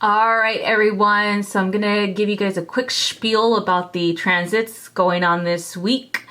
All right, everyone. So I'm going to give you guys a quick spiel about the transits going on this week.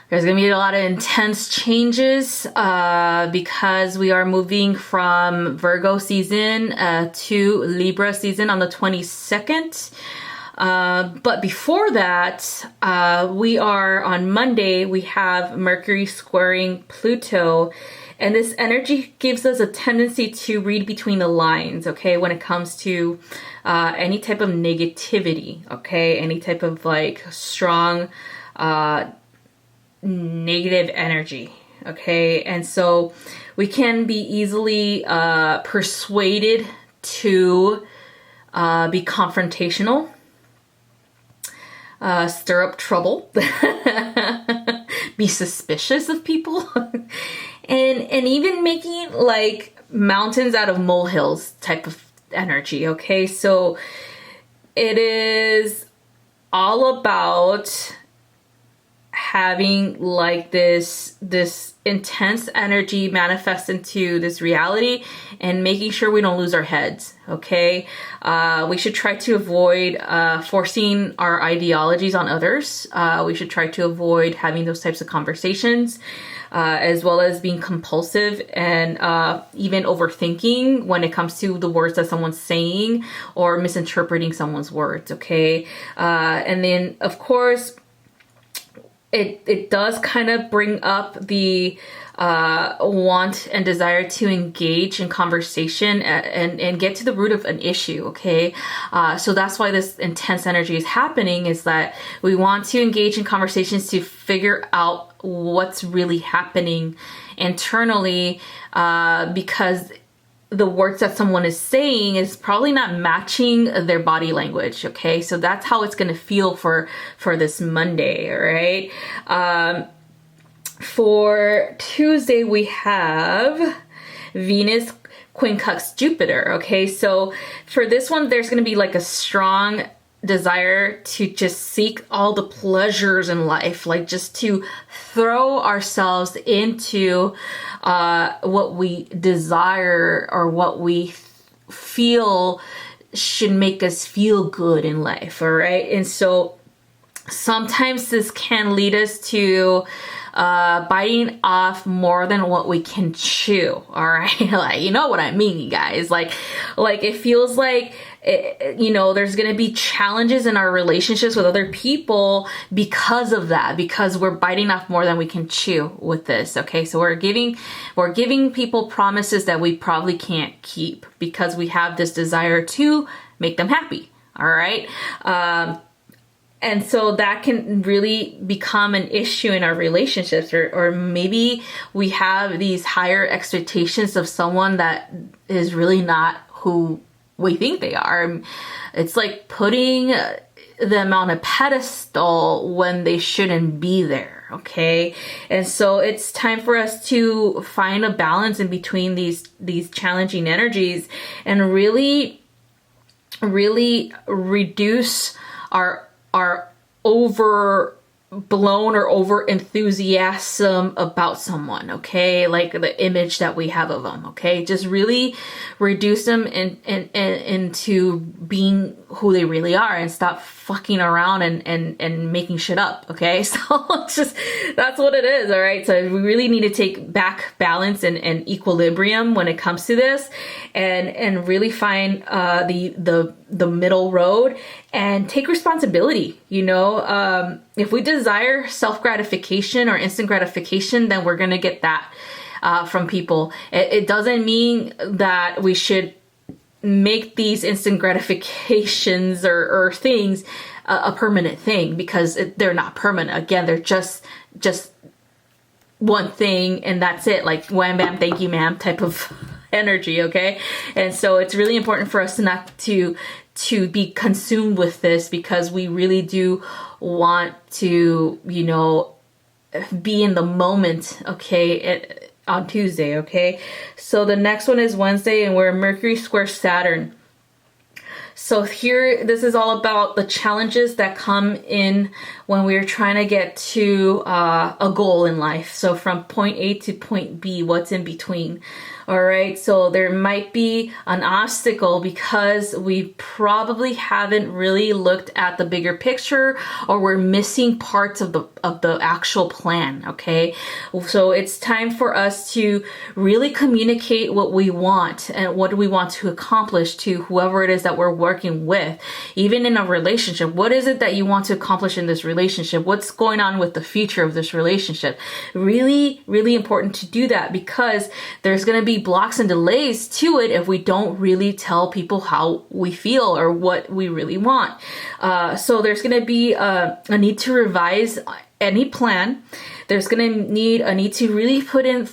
There's going to be a lot of intense changes because we are moving from Virgo season to Libra season on the 22nd. But before that, we are on Monday, we have Mercury squaring Pluto. And this energy gives us a tendency to read between the lines, okay, when it comes to any type of negativity, okay, any type of like strong negative energy, okay. And so we can be easily persuaded to be confrontational, stir up trouble, be suspicious of people. And even making like mountains out of molehills type of energy, okay? So it is all about having like this intense energy manifest into this reality and making sure we don't lose our heads, okay? We should try to avoid forcing our ideologies on others. We should try to avoid having those types of conversations. As well as being compulsive and even overthinking when it comes to the words that someone's saying or misinterpreting someone's words, okay? And then, of course, it does kind of bring up the want and desire to engage in conversation and get to the root of an issue, okay? So that's why this intense energy is happening, is that we want to engage in conversations to figure out what's really happening internally, because the words that someone is saying is probably not matching their body language, okay? So that's how it's going to feel for this Monday, all right? For Tuesday, we have Venus quincunx Jupiter, okay? So for this one, there's going to be like a strong desire to just seek all the pleasures in life, like just to throw ourselves into what we desire or what we feel should make us feel good in life, all right? And so sometimes this can lead us to biting off more than what we can chew, all right? Like, you know what I mean, you guys? Like it feels like, there's going to be challenges in our relationships with other people because of that, because we're biting off more than we can chew with this, okay? So we're giving people promises that we probably can't keep because we have this desire to make them happy, all right? And so that can really become an issue in our relationships, or maybe we have these higher expectations of someone that is really not who we think they are. It's like putting them on a pedestal when they shouldn't be there, okay? And so it's time for us to find a balance in between these challenging energies and really reduce our overblown or over enthusiasm about someone, okay? Like the image that we have of them, okay? Just really reduce them into being who they really are and stop fucking around and making shit up, okay? So it's just, that's what it is, all right? So we really need to take back balance and equilibrium when it comes to this and really find the middle road and take responsibility, if we desire self-gratification or instant gratification, then we're going to get that from people. It doesn't mean that we should make these instant gratifications or things a permanent thing, because they're not permanent. Again, they're just one thing and that's it, like wham bam thank you ma'am type of energy, okay? And so it's really important for us not to be consumed with this, because we really do want to be in the moment, okay, on Tuesday, okay? So the next one is Wednesday, and we're Mercury square Saturn. So here, this is all about the challenges that come in when we're trying to get to a goal in life. So from point A to point B, what's in between? All right, so there might be an obstacle because we probably haven't really looked at the bigger picture, or we're missing parts of the actual plan. Okay, so it's time for us to really communicate what we want and what do we want to accomplish to whoever it is that we're working with. Even in a relationship, what is it that you want to accomplish in this relationship? What's going on with the future of this relationship? Really, really important to do that, because there's going to be blocks and delays to it if we don't really tell people how we feel or what we really want. So there's going to be a need to revise any plan. There's going to need a need to really put in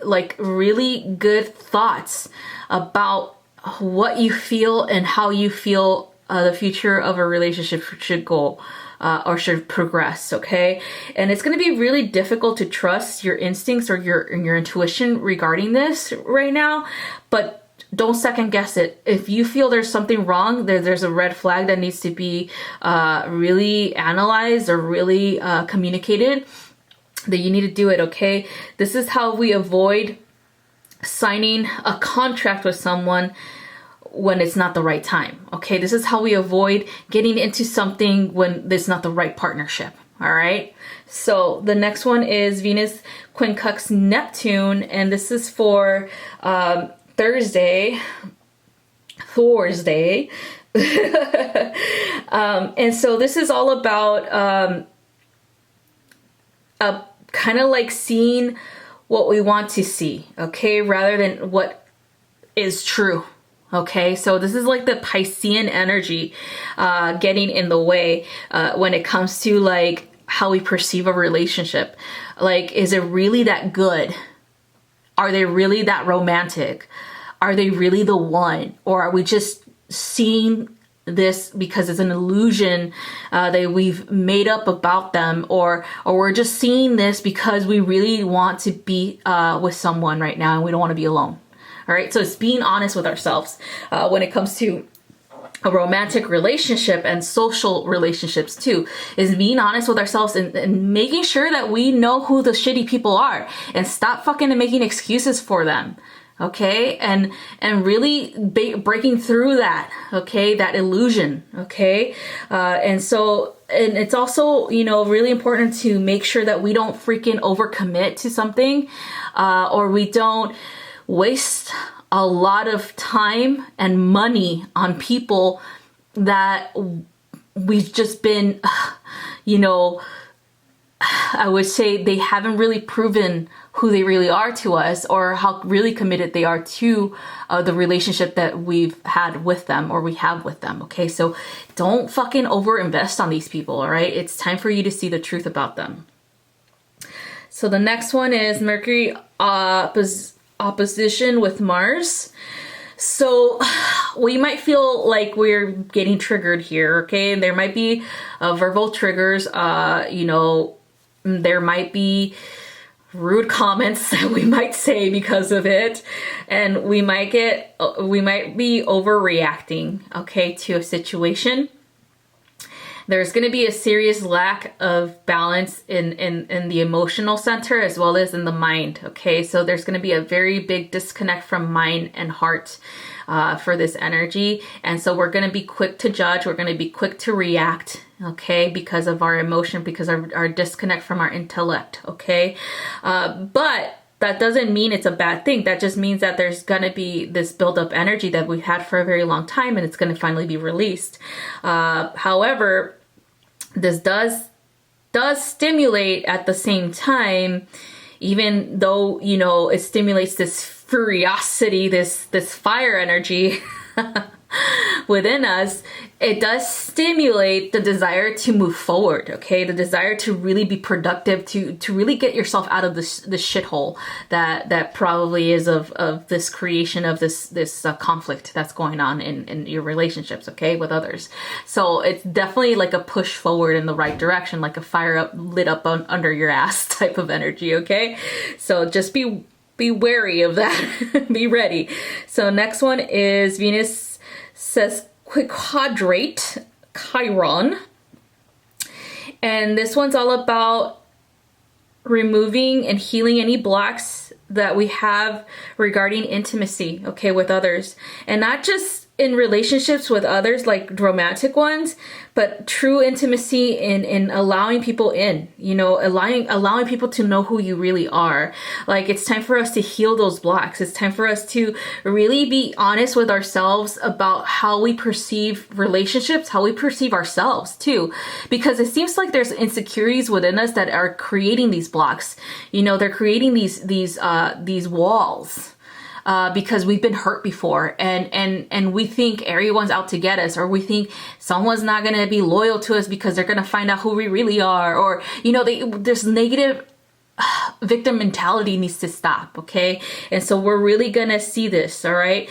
like really good thoughts about what you feel and how you feel the future of a relationship should go. Or should progress, okay? And it's going to be really difficult to trust your instincts or your intuition regarding this right now, but don't second guess it. If you feel there's something wrong, there's a red flag that needs to be really analyzed or really communicated, that you need to do it, okay? This is how we avoid signing a contract with someone when it's not the right time. Okay, this is how we avoid getting into something when it's not the right partnership. All right, so the next one is Venus quincunx Neptune, and this is for Thursday. And so this is all about kind of like seeing what we want to see, okay, rather than what is true. Okay, so this is like the Piscean energy getting in the way when it comes to like how we perceive a relationship. Like, is it really that good? Are they really that romantic? Are they really the one? Or are we just seeing this because it's an illusion that we've made up about them, or we're just seeing this because we really want to be with someone right now and we don't want to be alone? All right, so it's being honest with ourselves when it comes to a romantic relationship and social relationships too, is being honest with ourselves and making sure that we know who the shitty people are and stop fucking making excuses for them. Okay, and really breaking through that, okay, that illusion, okay, and it's also, you know, really important to make sure that we don't freaking overcommit to something, or we don't waste a lot of time and money on people that we've just been, you know, I would say they haven't really proven who they really are to us, or how really committed they are to the relationship that we've had with them or we have with them. Okay, so don't fucking overinvest on these people. All right, it's time for you to see the truth about them. So the next one is Mercury opposition with Mars. So we might feel like we're getting triggered here, okay? There might be verbal triggers, you know, there might be rude comments that we might say because of it, and we might be overreacting, okay, to a situation. There's going to be a serious lack of balance in the emotional center as well as in the mind. Okay, so there's going to be a very big disconnect from mind and heart for this energy. And so we're going to be quick to judge. We're going to be quick to react. Okay, because of our emotion, because our disconnect from our intellect. Okay, but that doesn't mean it's a bad thing. That just means that there's going to be this build-up energy that we've had for a very long time, and it's going to finally be released. However, this does stimulate at the same time, even though, you know, it stimulates this furiosity, this fire energy within us. It does stimulate the desire to move forward, okay? The desire to really be productive, to really get yourself out of this shithole that probably is of this creation of this conflict that's going on in your relationships, okay, with others. So it's definitely like a push forward in the right direction, like a fire lit up under your ass type of energy, okay? So just be wary of that. Be ready. So next one is Venus says quadrate Chiron, and this one's all about removing and healing any blocks that we have regarding intimacy, okay, with others. And not just in relationships with others, like romantic ones, but true intimacy in allowing people in, you know, allowing people to know who you really are. Like, it's time for us to heal those blocks. It's time for us to really be honest with ourselves about how we perceive relationships, how we perceive ourselves too, because it seems like there's insecurities within us that are creating these blocks. You know, they're creating these walls. Because we've been hurt before, and we think everyone's out to get us, or we think someone's not going to be loyal to us because they're going to find out who we really are, or, you know, this negative victim mentality needs to stop, okay? And so we're really going to see this, all right?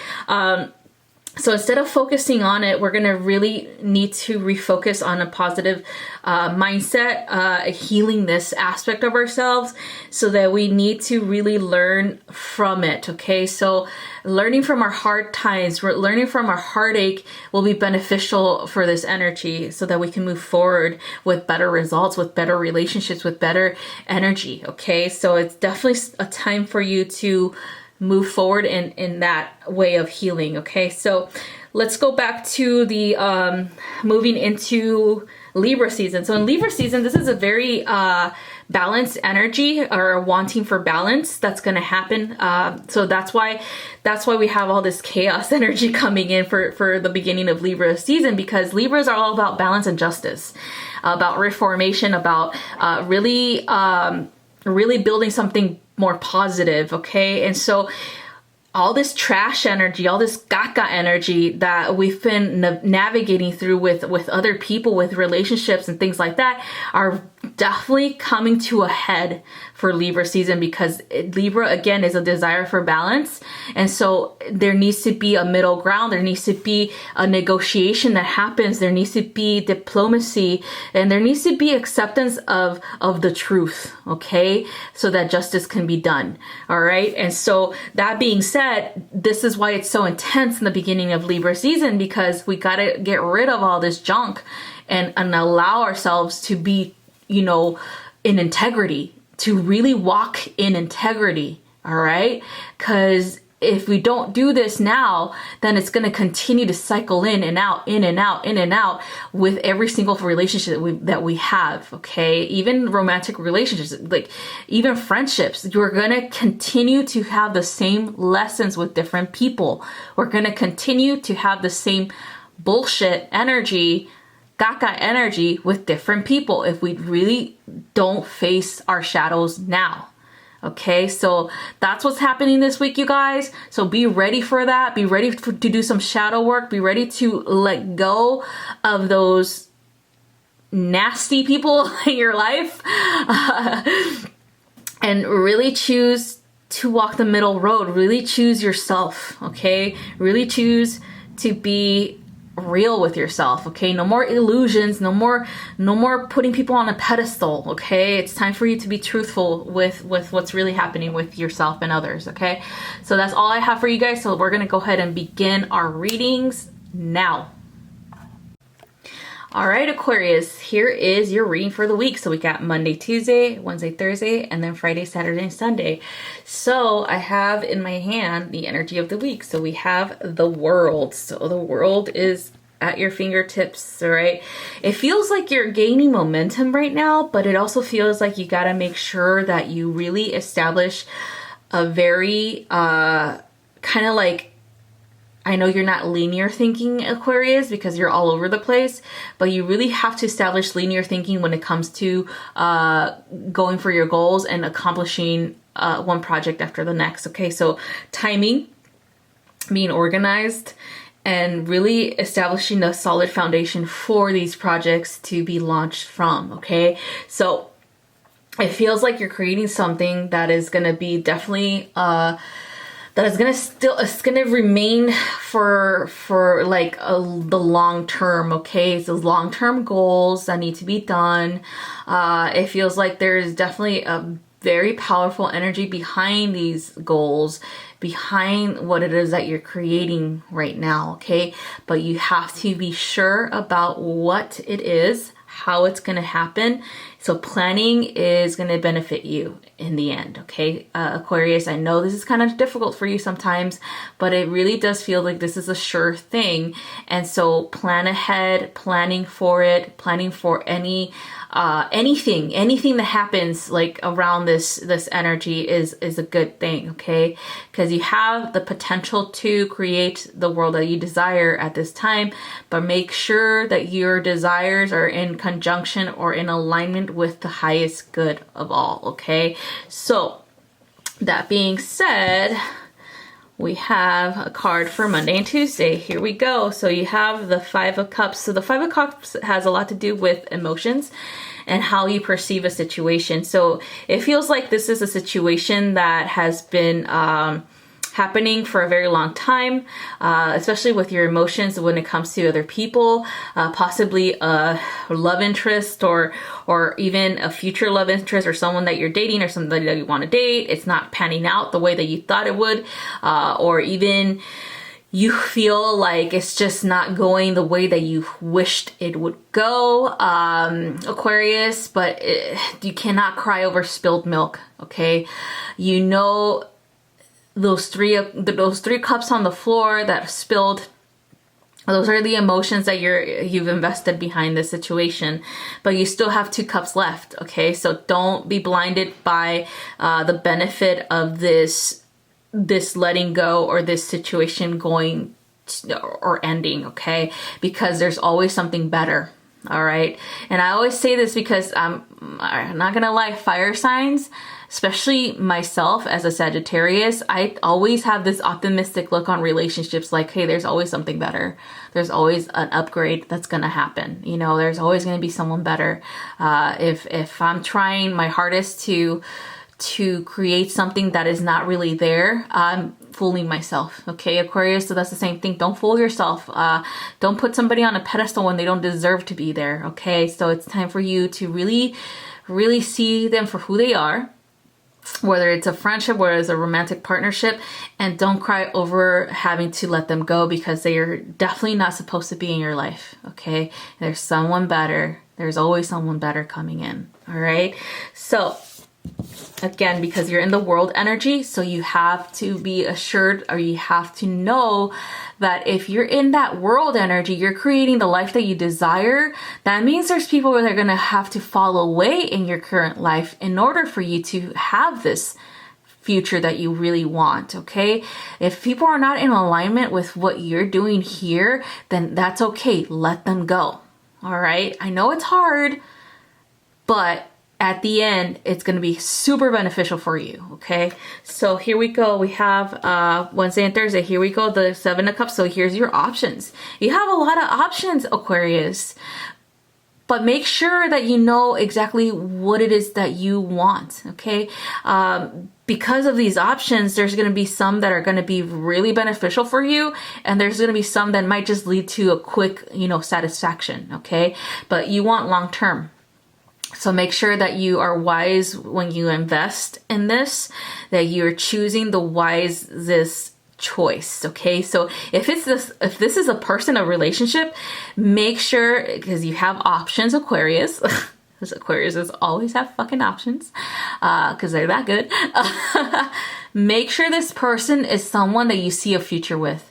So instead of focusing on it, we're going to really need to refocus on a positive mindset, healing this aspect of ourselves, so that we need to really learn from it, okay? So learning from our hard times, learning from our heartache will be beneficial for this energy, so that we can move forward with better results, with better relationships, with better energy, okay? So it's definitely a time for you to move forward in that way of healing, okay? So let's go back to the moving into Libra season. So in Libra season, this is a very balanced energy, or wanting for balance that's going to happen. So that's why we have all this chaos energy coming in for the beginning of Libra season, because Libras are all about balance and justice, about reformation, about really building something more positive, okay? And so all this trash energy, all this gaga energy that we've been navigating through with other people, with relationships and things like that, are definitely coming to a head for Libra season, because Libra, again, is a desire for balance. And so there needs to be a middle ground. There needs to be a negotiation that happens. There needs to be diplomacy, and there needs to be acceptance of the truth, okay? So that justice can be done, all right? And so that being said, this is why it's so intense in the beginning of Libra season, because we got to get rid of all this junk and allow ourselves to be, you know, in integrity, to really walk in integrity, all right? Because if we don't do this now, then it's going to continue to cycle in and out, in and out, in and out with every single relationship that we have, okay? Even romantic relationships, like even friendships, you're going to continue to have the same lessons with different people. We're going to continue to have the same bullshit energy, gaga energy with different people if we really don't face our shadows now. Okay, so that's what's happening this week, you guys. So be ready for that. Be ready to do some shadow work. Be ready to let go of those nasty people in your life and really choose to walk the middle road. Really choose yourself, okay? Really choose to be real with yourself, okay? No more illusions, no more putting people on a pedestal, okay? It's time for you to be truthful with what's really happening with yourself and others, okay? So that's all I have for you guys. So we're gonna go ahead and begin our readings now. All right, Aquarius, here is your reading for the week. So we got Monday, Tuesday, Wednesday, Thursday, and then Friday, Saturday, and Sunday. So I have in my hand the energy of the week. So we have the world. So the world is at your fingertips, all right? It feels like you're gaining momentum right now, but it also feels like you got to make sure that you really establish a very kind of like, I know you're not linear thinking, Aquarius, because you're all over the place, but you really have to establish linear thinking when it comes to going for your goals and accomplishing one project after the next, okay? So timing, being organized, and really establishing a solid foundation for these projects to be launched from, okay? So it feels like you're creating something that is going to be definitely that is it's gonna remain for like the long term, okay? It's those long term goals that need to be done. It feels like there's definitely a very powerful energy behind these goals, behind what it is that you're creating right now, okay? But you have to be sure about what it is, how it's going to happen. So planning is going to benefit you in the end, okay? Aquarius, I know this is kind of difficult for you sometimes, but it really does feel like this is a sure thing. And so plan ahead, planning for it, planning for anything that happens like around this energy is a good thing, okay? Because you have the potential to create the world that you desire at this time, but make sure that your desires are in conjunction or in alignment with the highest good of all, okay? So that being said, we have a card for Monday and Tuesday. Here we go. So you have the Five of Cups. So the Five of Cups has a lot to do with emotions and how you perceive a situation. So it feels like this is a situation that has been happening for a very long time, especially with your emotions when it comes to other people, possibly a love interest or even a future love interest or someone that you're dating or somebody that you want to date. It's not panning out the way that you thought it would, or even you feel like it's just not going the way that you wished it would go, Aquarius, but you cannot cry over spilled milk, okay? You know, those three cups on the floor that spilled, those are the emotions that you've invested behind this situation, but you still have 2 cups left, okay? So don't be blinded by the benefit of this letting go or this situation going or ending, okay? Because there's always something better. All right. And I always say this because I'm not going to lie, fire signs, especially myself as a Sagittarius, I always have this optimistic look on relationships like, hey, there's always something better. There's always an upgrade that's going to happen. You know, there's always going to be someone better. If I'm trying my hardest to create something that is not really there, I'm fooling myself, okay, Aquarius? So that's the same thing. Don't fool yourself. Don't put somebody on a pedestal when they don't deserve to be there, okay? So it's time for you to really, really see them for who they are, whether it's a friendship, whether it's a romantic partnership, and don't cry over having to let them go because they are definitely not supposed to be in your life, okay? There's someone better. There's always someone better coming in, all right? So again, because you're in the world energy, so you have to be assured, or you have to know that if you're in that world energy, you're creating the life that you desire. That means there's people that are going to have to fall away in your current life in order for you to have this future that you really want, okay? If people are not in alignment with what you're doing here, then that's okay. Let them go, all right? I know it's hard, but at the end, it's going to be super beneficial for you, okay? So here we go. We have Wednesday and Thursday. Here we go, the 7 of Cups. So here's your options. You have a lot of options, Aquarius, but make sure that you know exactly what it is that you want, okay? Because of these options, there's going to be some that are going to be really beneficial for you, and there's going to be some that might just lead to a quick, satisfaction, okay? But you want long-term. So make sure that you are wise when you invest in this, that you're choosing the wisest choice, okay? So if this is a person, a relationship, make sure, because you have options, Aquarius, because Aquarius always have fucking options, because they're that good. Make sure this person is someone that you see a future with.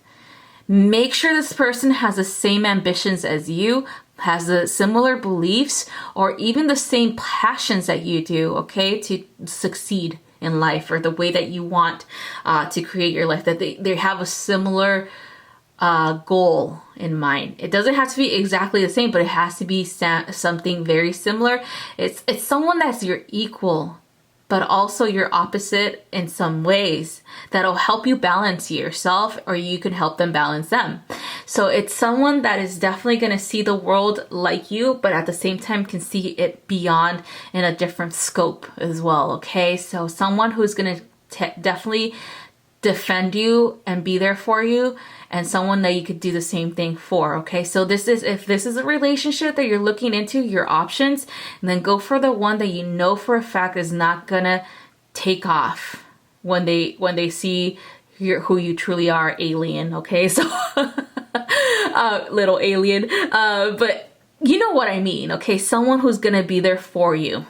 Make sure this person has the same ambitions as you, has the similar beliefs, or even the same passions that you do, okay, to succeed in life, or the way that you want to create your life, that they have a similar goal in mind. It doesn't have to be exactly the same, but it has to be something very similar. It's someone that's your equal, but also your opposite in some ways that'll help you balance yourself, or you can help them balance them. So it's someone that is definitely going to see the world like you, but at the same time can see it beyond in a different scope as well, okay? So someone who's going to definitely defend you and be there for you, and someone that you could do the same thing for, okay? So if this is a relationship that you're looking into, your options, and then go for the one that you know for a fact is not gonna take off when they see who you truly are, alien, okay? So little alien, but you know what I mean, okay? Someone who's gonna be there for you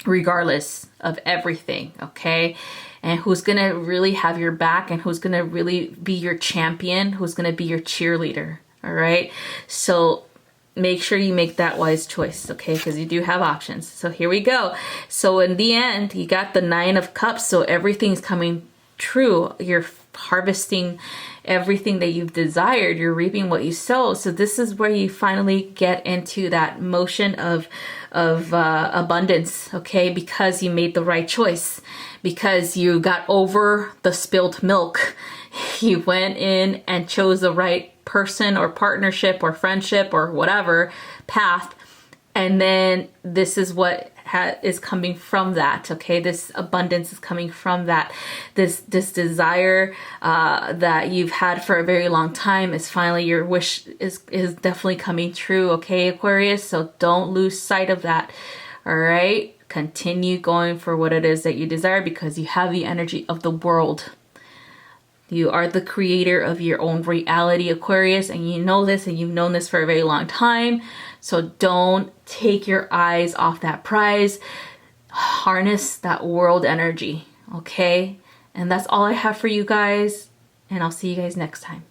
regardless of everything, okay? And who's gonna really have your back, and who's gonna really be your champion, who's gonna be your cheerleader, all right? So make sure you make that wise choice, okay? Because you do have options. So here we go. So in the end, you got the 9 of Cups, so everything's coming true. You're harvesting everything that you've desired. You're reaping what you sow. So this is where you finally get into that motion of abundance, okay? Because you made the right choice, because you got over the spilled milk. You went in and chose the right person or partnership or friendship or whatever path, and then this is what is coming from that, okay? This abundance is coming from that. This desire that you've had for a very long time is finally, your wish is definitely coming true, okay, Aquarius? So don't lose sight of that, all right? Continue going for what it is that you desire, because you have the energy of the world. You are the creator of your own reality, Aquarius, and you know this, and you've known this for a very long time. So don't take your eyes off that prize. Harness that world energy, okay? And that's all I have for you guys, and I'll see you guys next time.